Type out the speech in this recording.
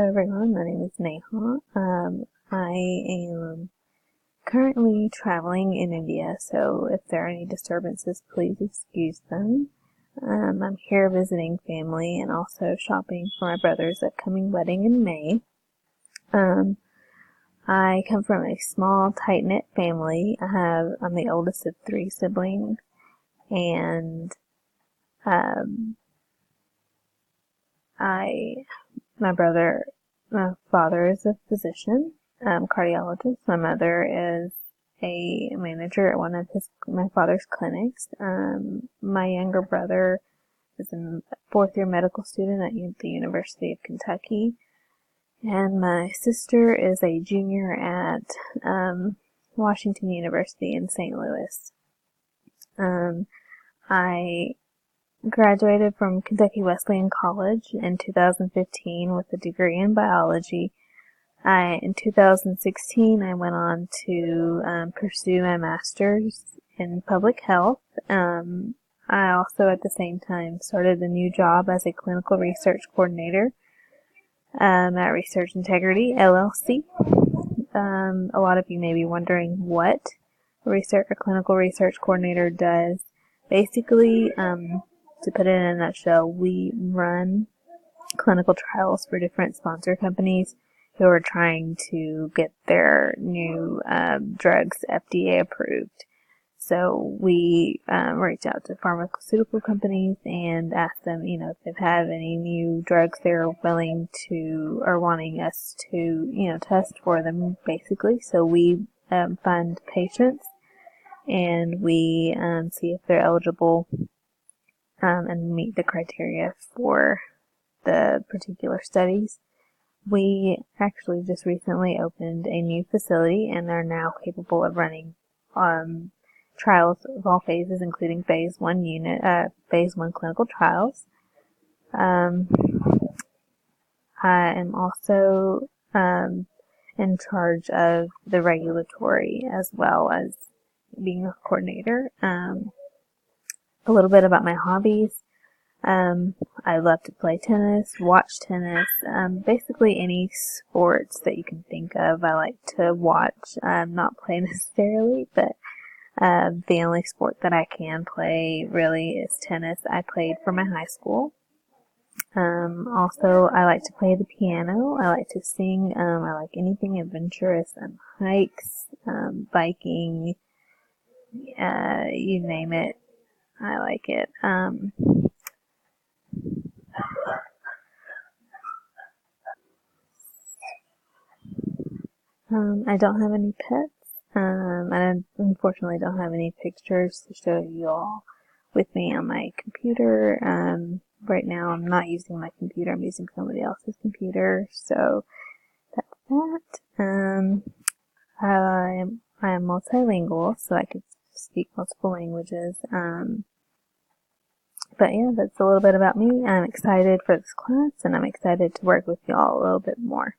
Hello everyone, my name is Neha. I am currently traveling in India, so if there are any disturbances, please excuse them. I'm here visiting family and also shopping for my brother's upcoming wedding in May. I come from a small, tight-knit family. I'm the oldest of 3 siblings, and my father is a physician, cardiologist. My mother is a manager at one of my father's clinics. My younger brother is a 4th-year medical student at the University of Kentucky. And my sister is a junior at Washington University in St. Louis. I graduated from Kentucky Wesleyan College in 2015 with a degree in biology. In 2016, I went on to pursue my master's in public health. I also, at the same time, started a new job as a clinical research coordinator at Research Integrity, LLC. A lot of you may be wondering what a clinical research coordinator does. Basically, to put it in a nutshell, we run clinical trials for different sponsor companies who are trying to get their new drugs FDA approved. So we reach out to pharmaceutical companies and ask them, if they've had any new drugs they're willing to or wanting us to, test for them, basically. So we fund patients and we see if they're eligible and meet the criteria for the particular studies. We actually just recently opened a new facility and are now capable of running trials of all phases, including phase 1 clinical trials. I am also in charge of the regulatory as well as being a coordinator. A little bit about my hobbies. I love to play tennis, watch tennis, basically any sports that you can think of I like to watch. Not play necessarily, but the only sport that I can play really is tennis. I played for my high school. Also, I like to play the piano. I like to sing. I like anything adventurous, hikes, biking, you name it. I like it. I don't have any pets. And I unfortunately don't have any pictures to show you all with me on my computer. Right now I'm not using my computer, I'm using somebody else's computer, so that's that. I am multilingual, so I can speak multiple languages. But yeah, that's a little bit about me. I'm excited for this class, and I'm excited to work with y'all a little bit more.